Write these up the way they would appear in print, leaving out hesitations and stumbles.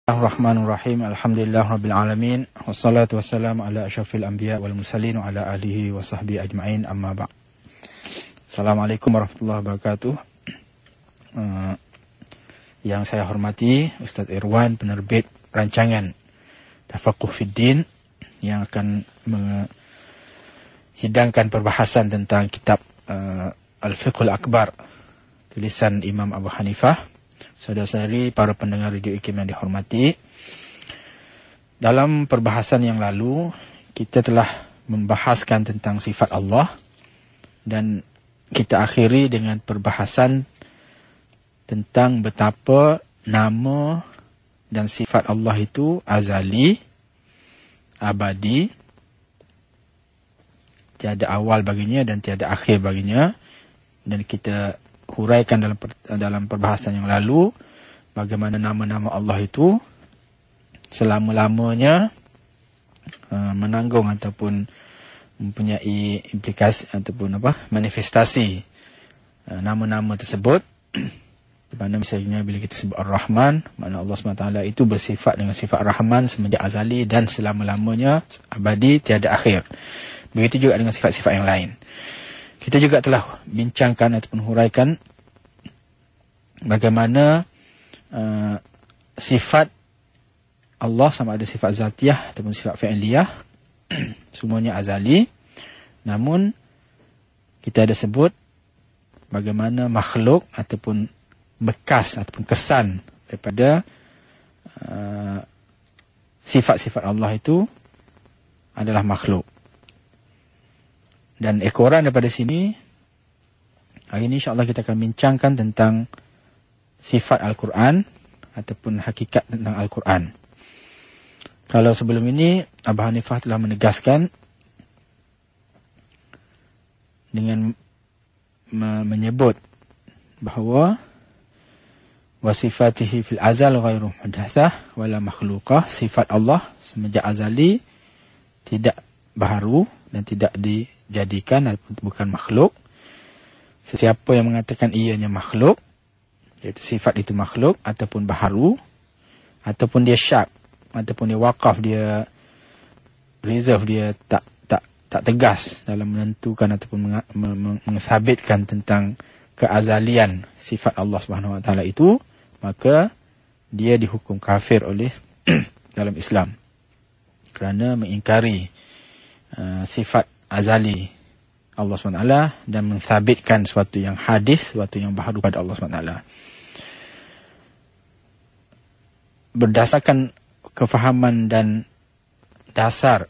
Bismillahirrahmanirrahim. Alhamdulillah rabbil alamin. Wassalatu wassalamu ala asyrafil anbiya wal mursalin wa ala alihi wa sahbihi ajma'in, amma ba'd. Assalamualaikum warahmatullahi wabarakatuh. Yang saya hormati Ustaz Irwan, penerbit rancangan Tafaqquh Fiddin, yang akan menghidangkan perbahasan tentang kitab Al-Fiqhul Akbar, tulisan Imam Abu Hanifah. Saudara-saudari, para pendengar Radio IKIM yang dihormati, dalam perbahasan yang lalu kita telah membahaskan tentang sifat Allah, dan kita akhiri dengan perbahasan tentang betapa nama dan sifat Allah itu azali, abadi, tiada awal baginya dan tiada akhir baginya. Dan kita huraikan dalam perbahasan yang lalu bagaimana nama-nama Allah itu selama-lamanya menanggung ataupun mempunyai implikasi ataupun manifestasi nama-nama tersebut. Di mana misalnya bila kita sebut Ar-Rahman, makna Allah SWT itu bersifat dengan sifat Rahman semenjak azali dan selama-lamanya, abadi, tiada akhir. Begitu juga dengan sifat-sifat yang lain. Kita juga telah bincangkan ataupun huraikan bagaimana sifat Allah, sama ada sifat zatiyah ataupun sifat fi'liyah, semuanya azali. Namun kita ada sebut bagaimana makhluk ataupun bekas ataupun kesan daripada sifat-sifat Allah itu adalah makhluk. Dan ekoran daripada sini, hari ini insyaAllah kita akan bincangkan tentang sifat Al-Quran ataupun hakikat tentang Al-Quran. Kalau sebelum ini Abu Hanifah telah menegaskan dengan menyebut bahawa wasifatihi fil azal ghairu muhdatsah wala makhluqah, sifat Allah semenjak azali tidak baharu dan tidak dijadikan ataupun bukan makhluk. Sesiapa yang mengatakan ianya makhluk, iaitu sifat itu makhluk ataupun baharu, ataupun dia syak ataupun dia waqaf, dia reserve, dia tak tegas dalam menentukan ataupun mensabitkan tentang keazalian sifat Allah Subhanahu Wa Taala itu, maka dia dihukum kafir oleh dalam Islam kerana mengingkari sifat azali Allah SWT dan mensabitkan sesuatu yang hadis, sesuatu yang baharu pada Allah SWT. Berdasarkan kefahaman dan dasar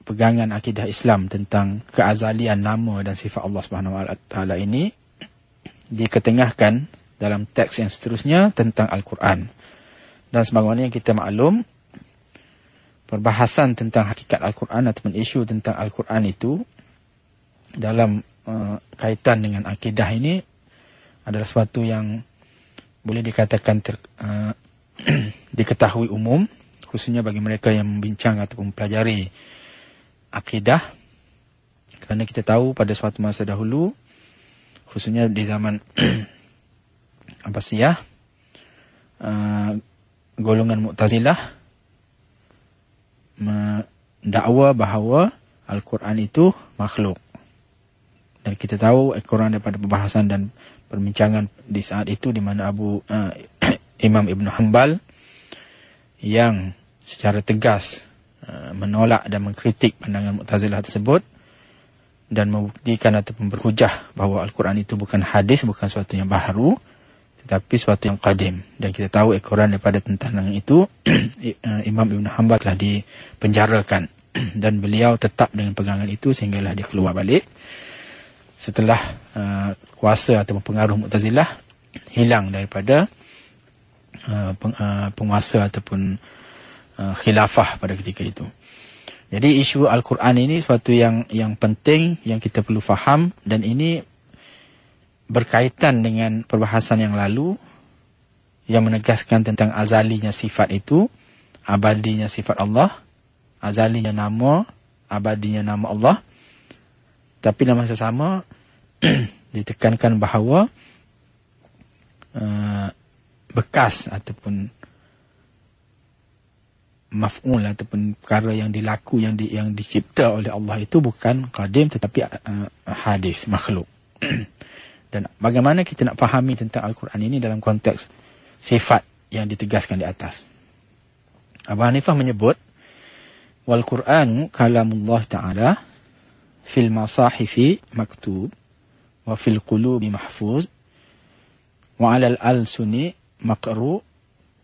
pegangan akidah Islam tentang keazalian nama dan sifat Allah SWT ini diketengahkan dalam teks yang seterusnya tentang Al-Quran. Dan sebagaimana yang kita maklum, perbahasan tentang hakikat Al-Quran ataupun isu tentang Al-Quran itu dalam kaitan dengan akidah ini adalah sesuatu yang boleh dikatakan diketahui umum, khususnya bagi mereka yang membincang ataupun mempelajari akidah. Kerana kita tahu pada suatu masa dahulu, khususnya di zaman Abbasiyah, golongan Mu'tazilah mendakwa bahawa Al-Quran itu makhluk. Dan kita tahu ekoran daripada pembahasan dan perbincangan di saat itu, di mana Imam Ibn Hanbal yang secara tegas menolak dan mengkritik pandangan Mu'tazilah tersebut dan membuktikan ataupun berhujah bahawa Al-Quran itu bukan hadis, bukan sesuatu yang baharu, tetapi sesuatu yang qadim. Dan kita tahu ekoran daripada tentang itu Imam Ibn Hanbal telah dipenjarakan dan beliau tetap dengan pegangan itu sehinggalah dia keluar balik setelah kuasa atau pengaruh Mu'tazilah hilang daripada penguasa ataupun khilafah pada ketika itu. Jadi isu Al-Quran ini sesuatu yang penting yang kita perlu faham, dan ini berkaitan dengan perbahasan yang lalu yang menegaskan tentang azalinya sifat itu, abadinya sifat Allah, azalinya nama, abadinya nama Allah. Tapi dalam masa sama ditekankan bahawa bekas ataupun maf'ul ataupun perkara yang dilaku, yang dicipta oleh Allah itu bukan qadim tetapi hadis, makhluk. Dan bagaimana kita nak fahami tentang Al-Quran ini dalam konteks sifat yang ditegaskan di atas. Abu Hanifah menyebut, wal Qur'anu kalamullah ta'ala fil masahifi maktub wa fil qulubi mahfuz wa 'alal alsuni maqru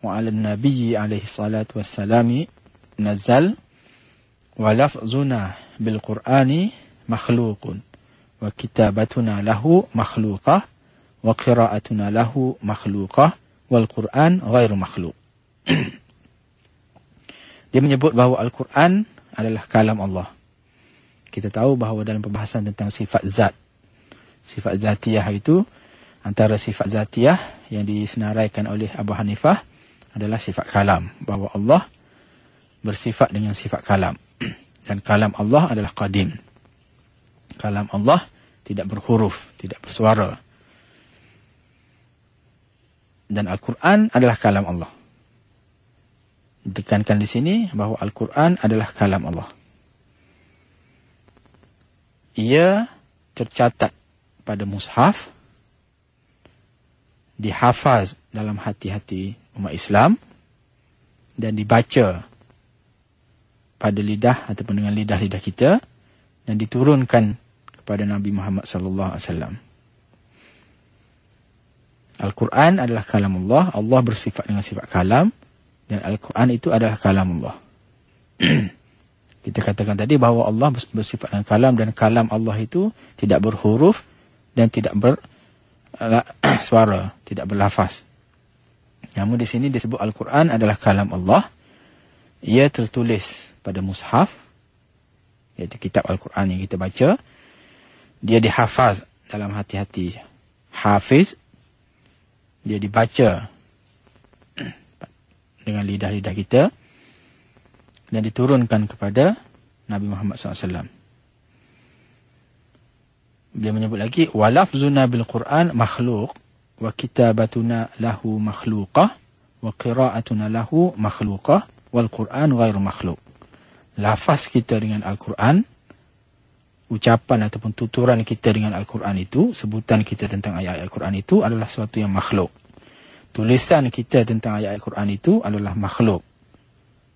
wa 'alan nabiyyi alaihi salatu wassalami nazal wa lafzuna bil Qur'ani makhluqun wa kitabatuna lahu makhluqah wa qira'atuna lahu makhluqah wal Qur'an ghairu makhluq. Dia menyebut bahawa Al-Quran adalah kalam Allah. Kita tahu bahawa dalam pembahasan tentang sifat zat, sifat zatiyah itu, antara sifat zatiyah yang disenaraikan oleh Abu Hanifah adalah sifat kalam. Bahawa Allah bersifat dengan sifat kalam. Dan kalam Allah adalah qadim. Kalam Allah tidak berhuruf, tidak bersuara. Dan Al-Quran adalah kalam Allah. Ditekankan di sini bahawa Al-Quran adalah kalam Allah. Ia tercatat pada mushaf, dihafaz dalam hati-hati umat Islam, dan dibaca pada lidah ataupun dengan lidah-lidah kita, dan diturunkan kepada Nabi Muhammad sallallahu alaihi wasallam. Al-Quran adalah kalam Allah. Allah bersifat dengan sifat kalam. Dan Al-Quran itu adalah kalam Allah. Kita katakan tadi bahawa Allah bersifat dengan kalam. Dan kalam Allah itu tidak berhuruf dan tidak bersuara, tidak berlafaz. Namun di sini disebut Al-Quran adalah kalam Allah. Ia tertulis pada mushaf, iaitu kitab Al-Quran yang kita baca. Dia dihafaz dalam hati-hati hafiz. Dia dibaca dengan lidah-lidah kita dan diturunkan kepada Nabi Muhammad SAW. Beliau menyebut lagi, walafzuna bil Quran makhluk wa kitabatuna lahu makhluqah wa qira'atuna lahu makhluqah wal Quran ghairu makhluk. Lafaz kita dengan Al-Quran, ucapan ataupun tuturan kita dengan Al-Quran itu, sebutan kita tentang ayat Al-Quran itu adalah sesuatu yang makhluk. Tulisan kita tentang ayat Al-Quran itu adalah makhluk.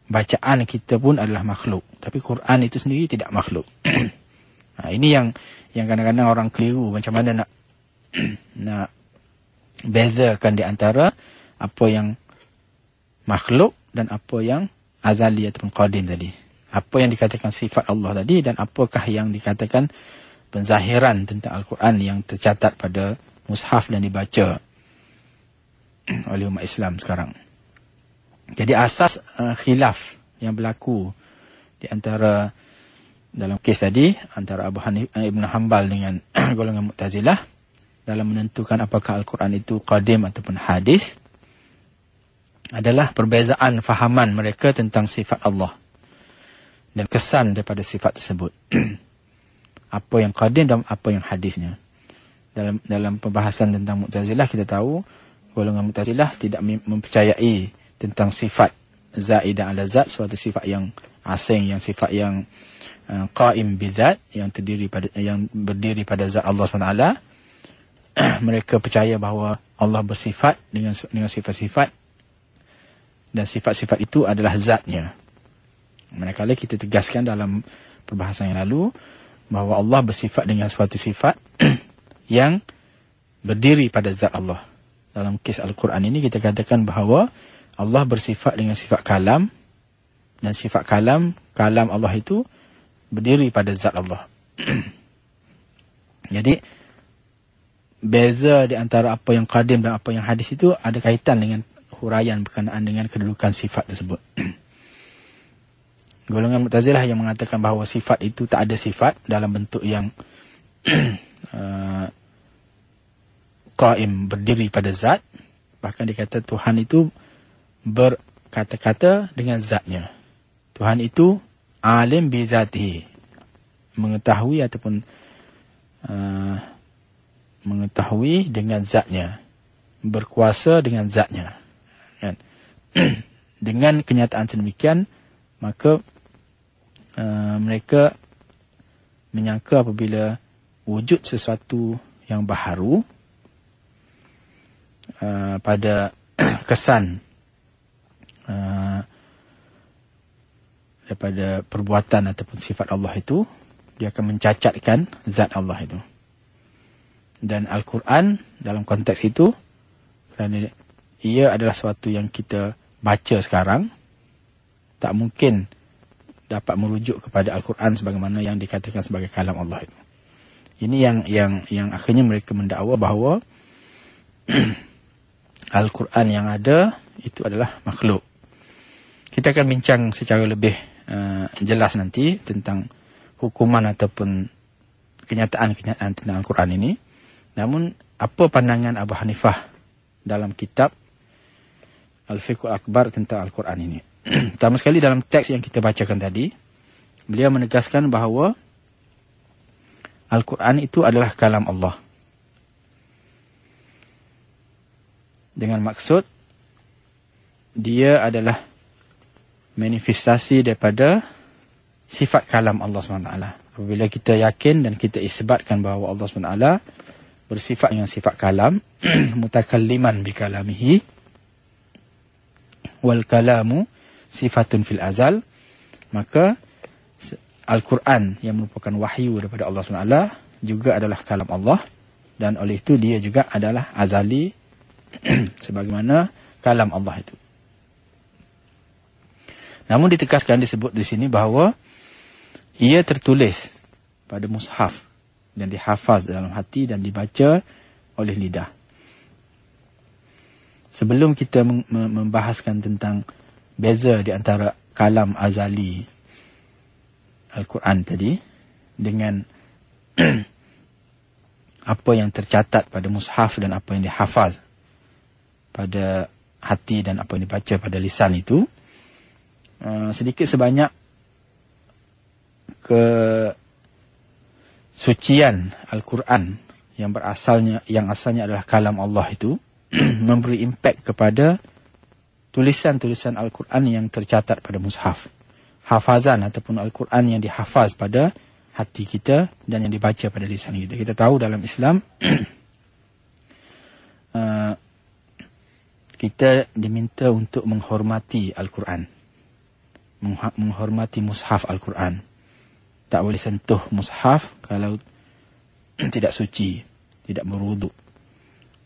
Bacaan kita pun adalah makhluk. Tapi Quran itu sendiri tidak makhluk. Nah, ini yang kadang-kadang orang keliru. Macam mana nak bezakan di antara apa yang makhluk dan apa yang azali ataupun qadim tadi. Apa yang dikatakan sifat Allah tadi dan apakah yang dikatakan penzahiran tentang Al-Quran yang tercatat pada mushaf dan dibaca oleh umat Islam sekarang. Jadi asas khilaf yang berlaku di antara dalam kes tadi antara Abu Hanifah Ibn Hanbal dengan golongan Mu'tazilah dalam menentukan apakah Al-Quran itu qadim ataupun hadis adalah perbezaan fahaman mereka tentang sifat Allah dan kesan daripada sifat tersebut. Apa yang qadim dan apa yang hadisnya. Dalam pembahasan tentang Mu'tazilah kita tahu golongan Mu'tazilah tidak mempercayai tentang sifat zaidah ala zat, suatu sifat yang asing, yang sifat yang qaim bizat, yang berdiri pada zat Allah SWT. Mereka percaya bahawa Allah bersifat dengan sifat-sifat dan sifat-sifat itu adalah zatnya. Manakala kita tegaskan dalam perbahasan yang lalu bahawa Allah bersifat dengan suatu sifat yang berdiri pada zat Allah. Dalam kes Al-Quran ini kita katakan bahawa Allah bersifat dengan sifat kalam dan sifat kalam Allah itu berdiri pada zat Allah. Jadi beza di antara apa yang qadim dan apa yang hadis itu ada kaitan dengan huraian berkenaan dengan kedudukan sifat tersebut. Golongan Mu'tazilah yang mengatakan bahawa sifat itu tak ada sifat dalam bentuk yang qaim, berdiri pada zat. Bahkan dikata Tuhan itu berkata-kata dengan zatnya. Tuhan itu alim bi zatihi, mengetahui ataupun mengetahui dengan zatnya, berkuasa dengan zatnya, kan? Dengan kenyataan sedemikian maka mereka menyangka apabila wujud sesuatu yang baharu pada kesan daripada perbuatan ataupun sifat Allah itu, dia akan mencacatkan zat Allah itu. Dan Al-Quran dalam konteks itu, kerana ia adalah sesuatu yang kita baca sekarang, tak mungkin dapat merujuk kepada Al-Quran sebagaimana yang dikatakan sebagai kalam Allah itu. Ini yang akhirnya mereka mendakwa bahawa Al-Quran yang ada itu adalah makhluk. Kita akan bincang secara lebih jelas nanti tentang hukuman ataupun kenyataan-kenyataan tentang Al-Quran ini. Namun, apa pandangan Abu Hanifah dalam kitab Al-Fiqhul Akbar tentang Al-Quran ini? Pertama sekali dalam teks yang kita bacakan tadi, beliau menegaskan bahawa Al-Quran itu adalah kalam Allah. Dengan maksud, dia adalah manifestasi daripada sifat kalam Allah SWT. Apabila kita yakin dan kita isbatkan bahawa Allah SWT bersifat dengan sifat kalam, mutakalliman bi kalamihi, wal kalamu sifatun fil azal, maka Al-Quran yang merupakan wahyu daripada Allah SWT juga adalah kalam Allah, dan oleh itu dia juga adalah azali sebagaimana kalam Allah itu. Namun ditegaskan, disebut di sini bahawa ia tertulis pada mushaf dan dihafaz dalam hati dan dibaca oleh lidah. Sebelum kita membahaskan tentang beza di antara kalam azali Al-Quran tadi dengan apa yang tercatat pada mushaf dan apa yang dihafaz pada hati dan apa yang dibaca pada lisan itu, sedikit sebanyak kesucian Al-Quran yang asalnya adalah kalam Allah itu memberi impak kepada tulisan-tulisan Al-Quran yang tercatat pada mushaf. Hafazan ataupun Al-Quran yang dihafaz pada hati kita dan yang dibaca pada lisan kita. Kita tahu dalam Islam kita diminta untuk menghormati Al-Quran, menghormati mushaf Al-Quran. Tak boleh sentuh mushaf kalau tidak suci, tidak berwuduk.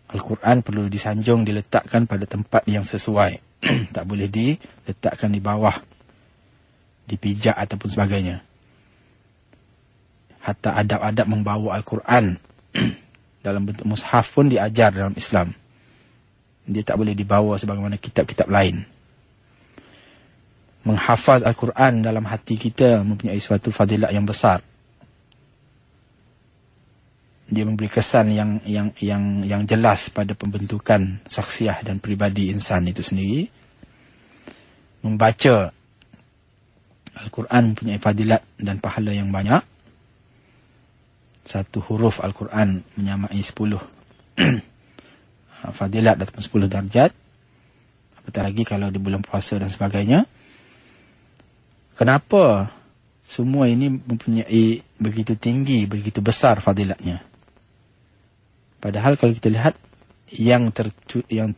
Al-Quran perlu disanjung, diletakkan pada tempat yang sesuai. Tak boleh diletakkan di bawah, dipijak ataupun sebagainya. Hatta adab-adab membawa Al-Quran dalam bentuk mushaf pun diajar dalam Islam. Dia tak boleh dibawa sebagaimana kitab-kitab lain. Menghafaz Al-Quran dalam hati kita mempunyai suatu fadilat yang besar. Dia memberi kesan yang jelas pada pembentukan saksiah dan pribadi insan itu sendiri. Membaca Al-Quran mempunyai fadilat dan pahala yang banyak. Satu huruf Al-Quran menyamai 10 fadilat ataupun 10 darjat. Apatah lagi kalau di bulan puasa dan sebagainya. Kenapa semua ini mempunyai begitu tinggi, begitu besar fadilatnya? Padahal kalau kita lihat yang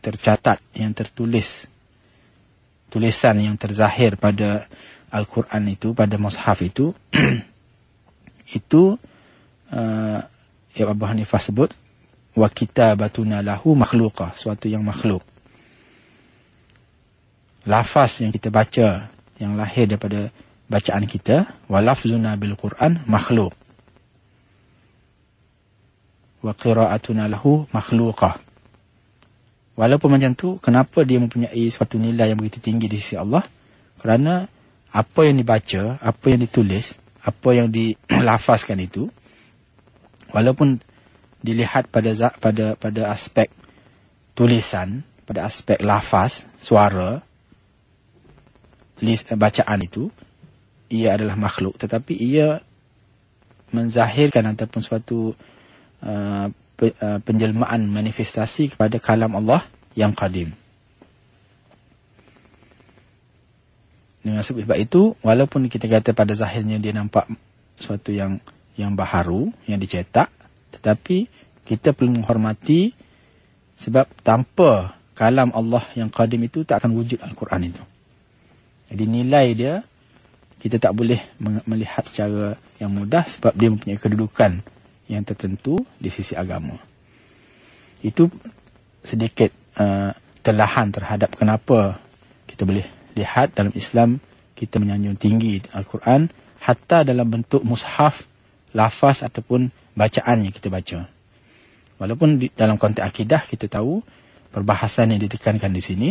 tercatat, yang tertulis, tulisan yang terzahir pada Al-Quran itu, pada mushaf itu, itu yang Abu Hanifah sebut, wa kitabatuna lahu makhluqah, suatu yang makhluk. Lafaz yang kita baca, yang lahir daripada bacaan kita, wa lafzuna bil Quran makhluk. Wa qira'atuna lahu makhluqah. Walaupun macam tu, kenapa dia mempunyai suatu nilai yang begitu tinggi di sisi Allah? Kerana apa yang dibaca, apa yang ditulis, apa yang dilafazkan itu, walaupun dilihat pada aspek tulisan, pada aspek lafaz, suara, bacaan itu, ia adalah makhluk, tetapi ia menzahirkan ataupun suatu penjelmaan manifestasi kepada kalam Allah yang qadim. Dengan sebab itu, walaupun kita kata pada zahirnya dia nampak suatu yang baharu, yang dicetak, tetapi kita perlu menghormati sebab tanpa kalam Allah yang qadim itu tak akan wujud Al-Quran itu. Jadi nilai dia kita tak boleh melihat secara yang mudah sebab dia mempunyai kedudukan yang tertentu di sisi agama. Itu sedikit telahan terhadap kenapa kita boleh lihat dalam Islam kita menyanjung tinggi Al-Quran hatta dalam bentuk mushaf, lafaz ataupun bacaan yang kita baca. Walaupun dalam konteks akidah kita tahu perbahasan yang ditekankan di sini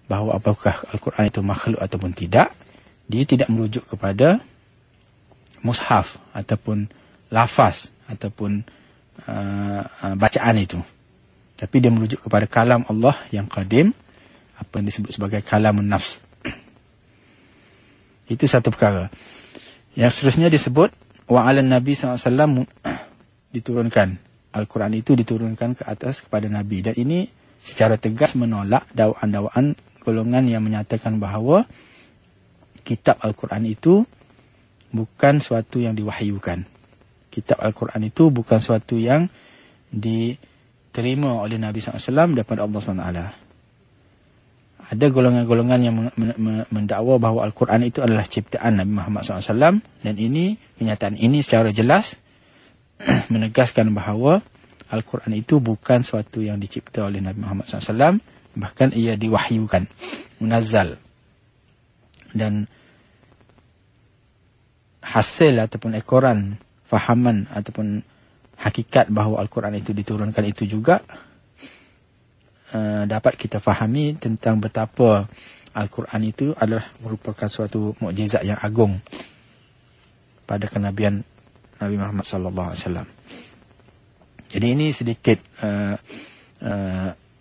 bahawa apakah Al-Quran itu makhluk ataupun tidak, dia tidak merujuk kepada mushaf ataupun lafaz ataupun bacaan itu. Tapi dia merujuk kepada kalam Allah yang qadim, apa yang disebut sebagai kalamun nafs. Itu satu perkara. Yang seterusnya disebut wa 'alan Nabi SAW diturunkan. Al-Quran itu diturunkan ke atas kepada Nabi. Dan ini secara tegas menolak dakwaan-dakwaan golongan yang menyatakan bahawa kitab Al-Quran itu bukan suatu yang diwahyukan. Kitab Al-Quran itu bukan suatu yang diterima oleh Nabi SAW daripada Allah SWT. Ada golongan-golongan yang mendakwa bahawa Al-Quran itu adalah ciptaan Nabi Muhammad SAW. Dan ini, kenyataan ini secara jelas menegaskan bahawa Al-Quran itu bukan suatu yang dicipta oleh Nabi Muhammad SAW. Bahkan ia diwahyukan, munazzal. Dan hasil ataupun ekoran fahaman ataupun hakikat bahawa Al-Quran itu diturunkan itu juga dapat kita fahami tentang betapa Al-Quran itu adalah merupakan suatu mukjizat yang agung pada kenabian Nabi Muhammad SAW. Jadi ini sedikit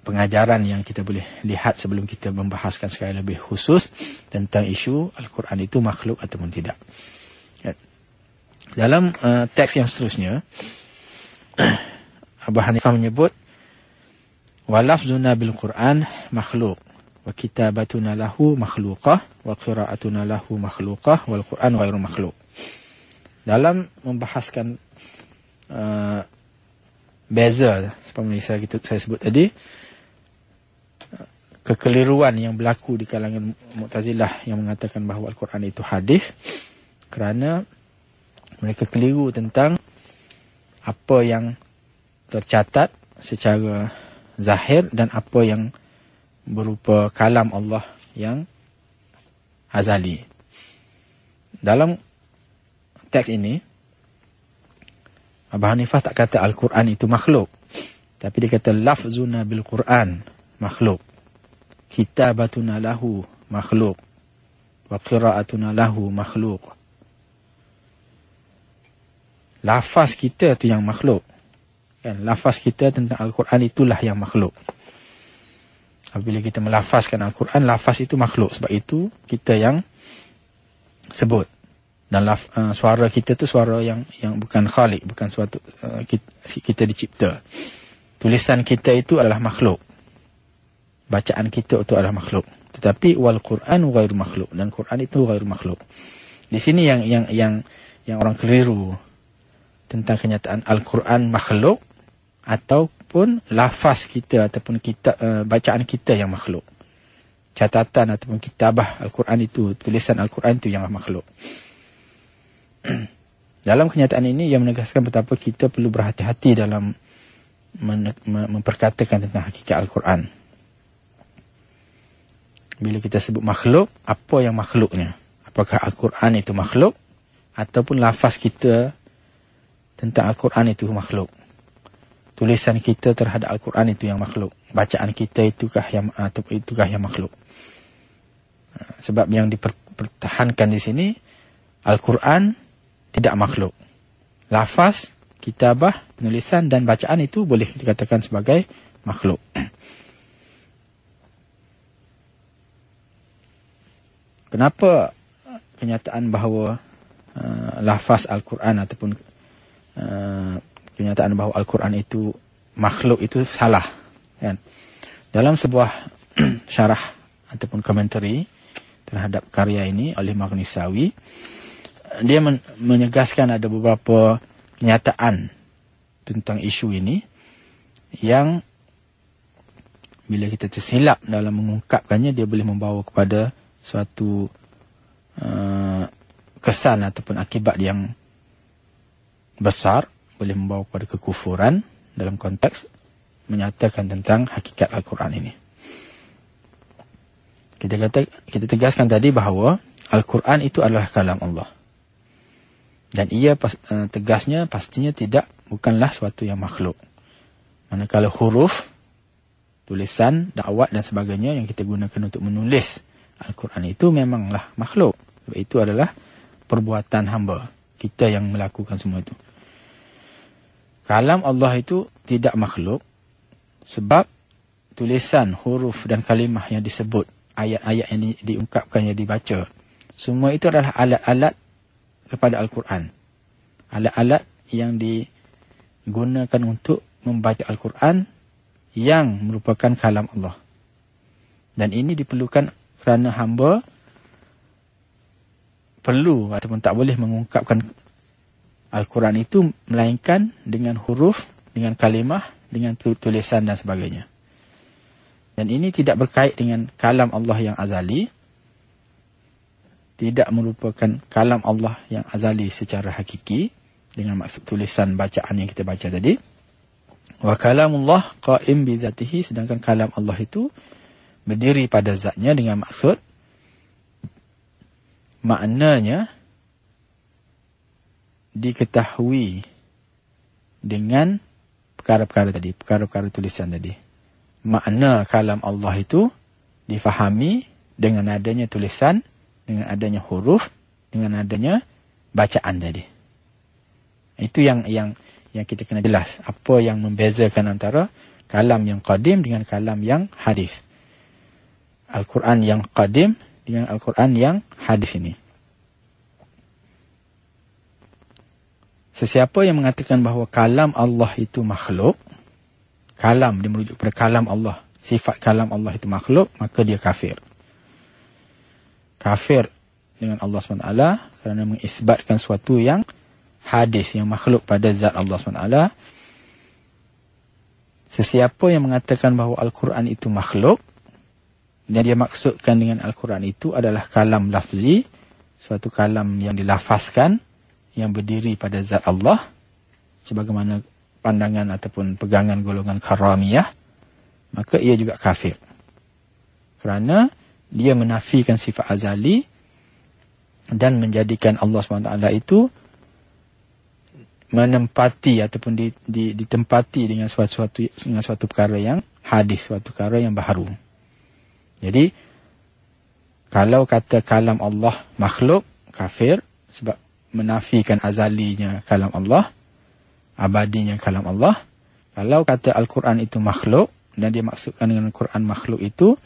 pengajaran yang kita boleh lihat sebelum kita membahaskan sekali lebih khusus tentang isu Al-Quran itu makhluk ataupun tidak. Dalam teks yang seterusnya, Abu Hanifah menyebut walafzuna bil Quran makhluk wa kitabatuna lahu makhluqah wa qira'atuna lahu makhluqah wal Quran ghairu makhluk. Dalam membahaskan beza seperti saya sebut tadi, kekeliruan yang berlaku di kalangan Mu'tazilah yang mengatakan bahawa Al-Quran itu hadis, kerana mereka keliru tentang apa yang tercatat secara zahir dan apa yang berupa kalam Allah yang azali. Dalam teks ini, Abu Hanifah tak kata Al-Quran itu makhluk, tapi dia kata lafzuna bil Quran makhluk, kitabatuna lahu makhluk, wa qira'atuna lahu makhluk. Lafaz kita tu yang makhluk. Kan? Lafaz kita tentang Al-Quran itulah yang makhluk. Apabila kita melafazkan Al-Quran, lafaz itu makhluk. Sebab itu kita yang sebut. Dan suara kita tu suara yang bukan khalik, bukan suatu kita dicipta. Tulisan kita itu adalah makhluk. Bacaan kita itu adalah makhluk. Tetapi wal Quran ghairu makhluk, dan Quran itu ghairu makhluk. Di sini yang orang keliru tentang kenyataan Al-Quran makhluk ataupun lafaz kita ataupun bacaan kita yang makhluk. Catatan ataupun kitabah Al-Quran itu, tulisan Al-Quran itu yang makhluk. Dalam kenyataan ini yang menegaskan betapa kita perlu berhati-hati dalam memperkatakan tentang hakikat Al-Quran. Bila kita sebut makhluk, apa yang makhluknya? Apakah Al-Quran itu makhluk ataupun lafaz kita tentang Al-Quran itu makhluk? Tulisan kita terhadap Al-Quran itu yang makhluk? Bacaan kita itukah yang makhluk? Sebab yang dipertahankan di sini, Al-Quran tidak makhluk. Lafaz, kitabah, penulisan dan bacaan itu boleh dikatakan sebagai makhluk. Kenapa kenyataan bahawa lafaz Al-Quran ataupun kenyataan bahawa Al-Quran itu makhluk itu salah, kan? Dalam sebuah syarah ataupun komentari terhadap karya ini oleh Maghnisawi. Dia menyegaskan ada beberapa kenyataan tentang isu ini yang bila kita tersilap dalam mengungkapkannya, dia boleh membawa kepada suatu kesan ataupun akibat yang besar, boleh membawa kepada kekufuran dalam konteks menyatakan tentang hakikat Al-Quran ini. Kita tegaskan tadi bahawa Al-Quran itu adalah kalam Allah. Dan ia tegasnya pastinya bukanlah suatu yang makhluk. Manakala huruf, tulisan, dakwat dan sebagainya yang kita gunakan untuk menulis Al-Quran itu memanglah makhluk. Sebab itu adalah perbuatan hamba. Kita yang melakukan semua itu. Kalam Allah itu tidak makhluk sebab tulisan, huruf dan kalimah yang disebut, ayat-ayat yang diungkapkan, yang dibaca, semua itu adalah alat-alat kepada Al-Quran. Alat-alat yang digunakan untuk membaca Al-Quran yang merupakan kalam Allah. Dan ini diperlukan kerana hamba perlu ataupun tak boleh mengungkapkan Al-Quran itu melainkan dengan huruf, dengan kalimah, dengan tulisan dan sebagainya. Dan ini tidak berkait dengan kalam Allah yang azali. Tidak merupakan kalam Allah yang azali secara hakiki, dengan maksud tulisan bacaan yang kita baca tadi. Wa kalamullah qa'im bi zatihi, sedangkan kalam Allah itu berdiri pada zatnya dengan maksud maknanya diketahui dengan perkara-perkara tadi, perkara-perkara tulisan tadi. Makna kalam Allah itu difahami dengan adanya tulisan, dengan adanya huruf, dengan adanya bacaan tadi. Itu yang kita kena jelas. Apa yang membezakan antara kalam yang qadim dengan kalam yang hadis. Al-Quran yang qadim dengan Al-Quran yang hadis ini. Sesiapa yang mengatakan bahawa kalam Allah itu makhluk, kalam dia merujuk pada kalam Allah, sifat kalam Allah itu makhluk, maka dia kafir. Kafir dengan Allah SWT kerana mengisbatkan sesuatu yang hadis, yang makhluk pada zat Allah SWT. Sesiapa yang mengatakan bahawa Al-Quran itu makhluk, dan dia maksudkan dengan Al-Quran itu adalah kalam lafzi, suatu kalam yang dilafazkan, yang berdiri pada zat Allah, sebagaimana pandangan ataupun pegangan golongan karamiyah, maka ia juga kafir. Kerana dia menafikan sifat azali dan menjadikan Allah SWT itu menempati ataupun ditempati dengan suatu perkara yang hadis, suatu perkara yang baharu. Jadi, kalau kata kalam Allah makhluk, kafir, sebab menafikan azalinya kalam Allah, abadinya kalam Allah. Kalau kata Al-Quran itu makhluk, dan dia maksudkan dengan Al-Quran makhluk itu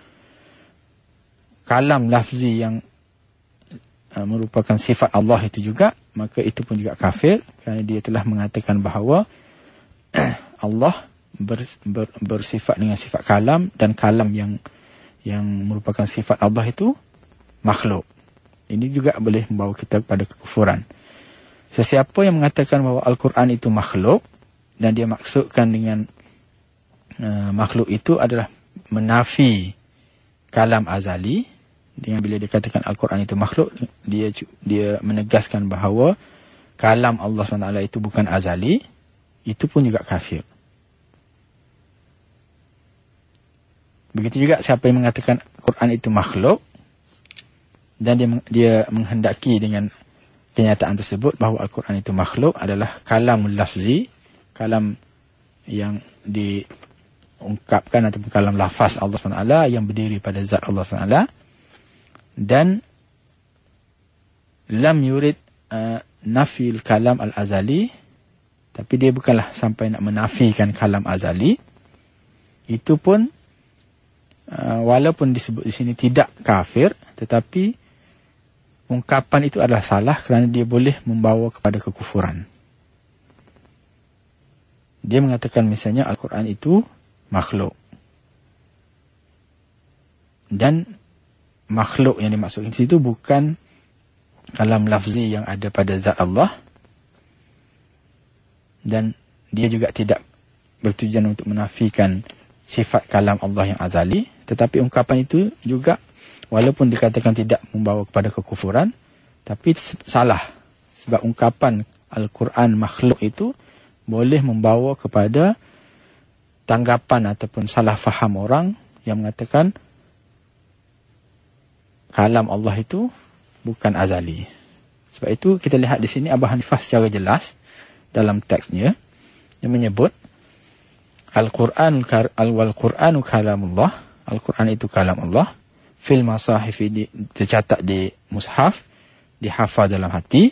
kalam lafzi yang merupakan sifat Allah itu juga, maka itu pun juga kafir, kerana dia telah mengatakan bahawa Allah bersifat dengan sifat kalam, dan kalam yang merupakan sifat Allah itu makhluk. Ini juga boleh membawa kita kepada kekufuran. Sesiapa yang mengatakan bahawa Al-Quran itu makhluk, dan dia maksudkan dengan makhluk itu adalah menafi kalam azali, dengan bila dia katakan Al-Quran itu makhluk, dia menegaskan bahawa kalam Allah SWT itu bukan azali, itu pun juga kafir. Begitu juga siapa yang mengatakan Quran itu makhluk, dan dia menghendaki dengan kenyataan tersebut bahawa Al-Quran itu makhluk adalah kalamul lafzi, kalam yang diungkapkan ataupun kalam lafaz Allah SWT yang berdiri pada zat Allah SWT, dan lam yurid nafil kalam al-azali, tapi dia bukanlah sampai nak menafikan kalam azali. Itu pun walaupun disebut di sini tidak kafir, tetapi ungkapan itu adalah salah kerana dia boleh membawa kepada kekufuran. Dia mengatakan misalnya Al-Quran itu makhluk, dan makhluk yang dimaksudkan di situ bukan kalam lafzi yang ada pada zat Allah, dan dia juga tidak bertujuan untuk menafikan sifat kalam Allah yang azali, tetapi ungkapan itu juga walaupun dikatakan tidak membawa kepada kekufuran, tapi salah, sebab ungkapan Al-Quran makhluk itu boleh membawa kepada tanggapan ataupun salah faham orang yang mengatakan kalam Allah itu bukan azali. Sebab itu kita lihat di sini Abu Hanifah secara jelas dalam teksnya yang menyebut Al-Qur'anu kalamullah, Al-Quran itu kalam Allah, fil masahif, tercatat di mushaf, dihafal dalam hati,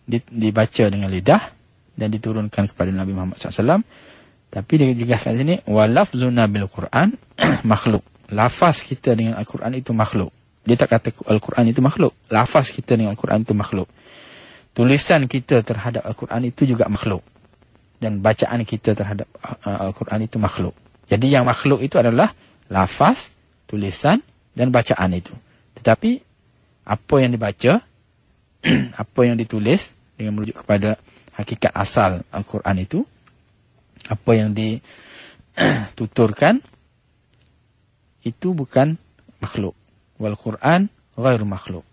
dibaca dengan lidah dan diturunkan kepada Nabi Muhammad SAW. Tapi dia jelaskan sini walafzuna bil Quran makhluk. Lafaz kita dengan Al-Quran itu makhluk. Dia tak kata Al-Quran itu makhluk. Lafaz kita dengan Al-Quran itu makhluk. Tulisan kita terhadap Al-Quran itu juga makhluk. Dan bacaan kita terhadap Al-Quran itu makhluk. Jadi yang makhluk itu adalah lafaz, tulisan dan bacaan itu. Tetapi apa yang dibaca, apa yang ditulis dengan merujuk kepada hakikat asal Al-Quran itu, apa yang dituturkan, itu bukan makhluk. Wal Quran ghairu makhluk.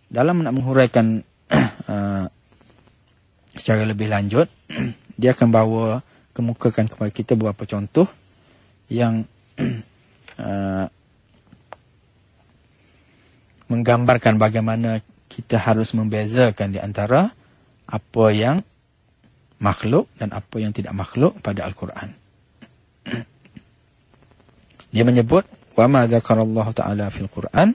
Dalam nak menghuraikan secara lebih lanjut, dia akan bawa kemukakan kepada kita beberapa contoh yang menggambarkan bagaimana kita harus membezakan di antara apa yang makhluk dan apa yang tidak makhluk pada Al-Quran. Dia menyebut wa ma dzakarallahu ta'ala fil Qur'an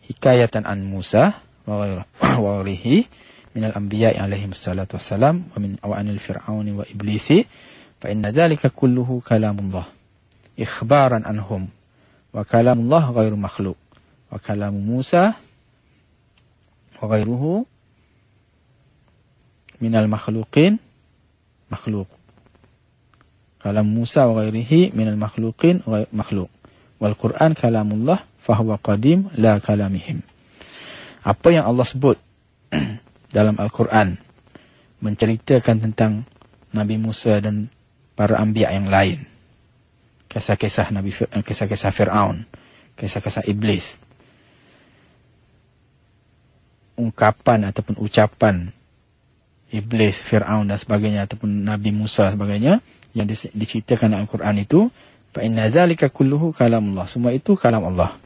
hikayatan an Musa wa ghairihi minal anbiya'i alaihi wassalatu wassalam wa min awanil fir'auni wa iblisi fa inna dzalika kulluhu kalamullah ikhbaran anhum wa kalamullah ghairu makhluk wa kalamu Musa wa ghairuhu minal makhluqin makhluk. Kalam Musa wa ghairihi minal makhluqin makhluk. Wal Quran kalamullah fahuwa qadim la kalamihim. Apa yang Allah sebut dalam Al-Quran menceritakan tentang Nabi Musa dan para anbiya yang lain. Kisah-kisah kisah-kisah Fir'aun, kisah-kisah iblis. Ungkapan ataupun ucapan iblis, Fir'aun dan sebagainya ataupun Nabi Musa sebagainya yang diceritakan dalam Al-Quran itu, fa inna dzalika kulluhu kalamullah. Semua itu kalam Allah.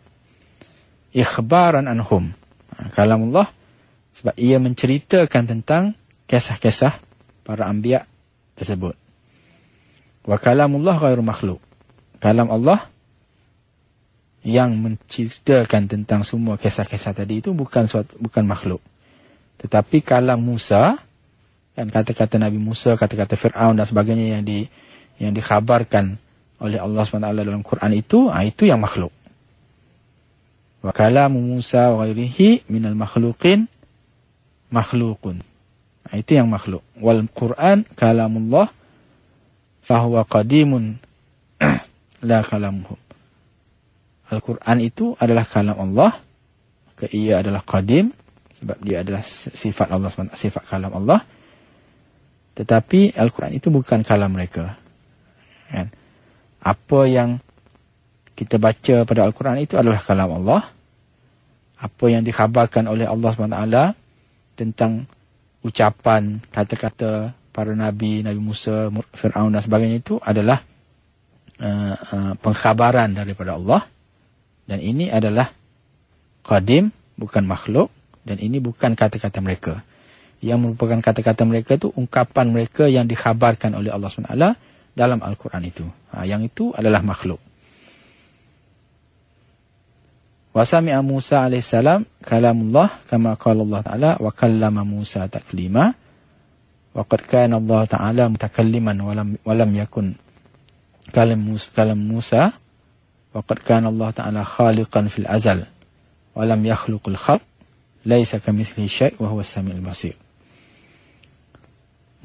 Ikhbaran anhum. Kalamullah sebab ia menceritakan tentang kisah-kisah para anbiya tersebut. Wa kalamullah ghairu makhluk. Kalam Allah yang menceritakan tentang semua kisah-kisah tadi itu bukan makhluk. Tetapi kalam Musa, kan kata-kata Nabi Musa, kata-kata Fir'aun dan sebagainya yang dikhabarkan oleh Allah SWT dalam Quran itu yang makhluk. Wa kalamu Musa wa ghairihi minal makhluqin makhlukun. Itu yang makhluk. Wal Quran kalamullah fahuwa qadimun la kalamuhu. Al-Quran itu adalah kalam Allah, maka ia adalah qadim sebab dia adalah sifat Allah SWT, sifat kalam Allah. Tetapi Al-Quran itu bukan kalam mereka. Kan? Apa yang kita baca pada Al-Quran itu adalah kalam Allah. Apa yang dikhabarkan oleh Allah SWT tentang ucapan, kata-kata para Nabi, Nabi Musa, Fir'aun dan sebagainya itu adalah pengkhabaran daripada Allah. Dan ini adalah qadim, bukan makhluk. Dan ini bukan kata-kata mereka. Yang merupakan kata-kata mereka itu ungkapan mereka yang dikhabarkan oleh Allah SWT dalam Al-Quran itu. Yang itu adalah makhluk. Wa sami'a Musa alaihissalam kalamullah kama qala Allah Ta'ala wa kallama Musa taklima. Wa qad kana Allah Ta'ala mutakalliman wa lam yakun kalam Musa. Wa qad kana Allah Ta'ala khaliqan fil azal wa lam yakhluqul khalq. Laisa kamitslihi syai' wa huwas samiul basir.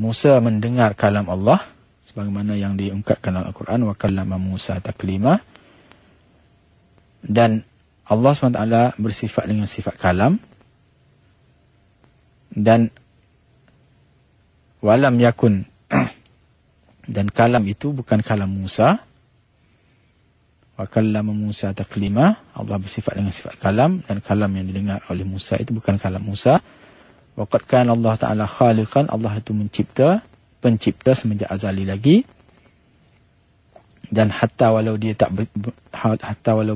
Musa mendengar kalam Allah sebagaimana yang diungkapkan dalam Al-Quran, wa kallama Musa taklima, dan Allah SWT bersifat dengan sifat kalam, dan walam yakun dan kalam itu bukan kalam Musa. Wa kallama Musa taklima, Allah bersifat dengan sifat kalam, dan kalam yang didengar oleh Musa itu bukan kalam Musa. Wa qad kana Allah Ta'ala khaliqan, Allah itu pencipta semenjak azali lagi. Dan hatta walau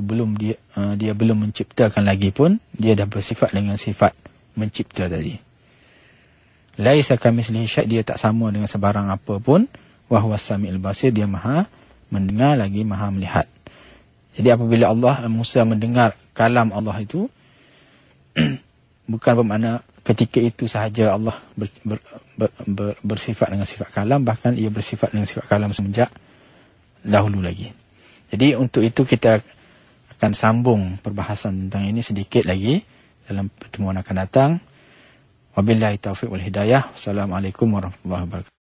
belum dia belum menciptakan lagi pun, dia dah bersifat dengan sifat mencipta tadi. Laisa kamitslihi syai', dia tak sama dengan sebarang apa pun. Wa huwas samiul basir, dia maha mendengar lagi maha melihat. Jadi apabila Musa mendengar kalam Allah itu, bukan bermakna ketika itu sahaja Allah bersifat dengan sifat kalam, bahkan ia bersifat dengan sifat kalam semenjak dahulu lagi. Jadi untuk itu kita akan sambung perbahasan tentang ini sedikit lagi dalam pertemuan akan datang. Wabillahi taufiq wal hidayah. Wassalamualaikum warahmatullahi wabarakatuh.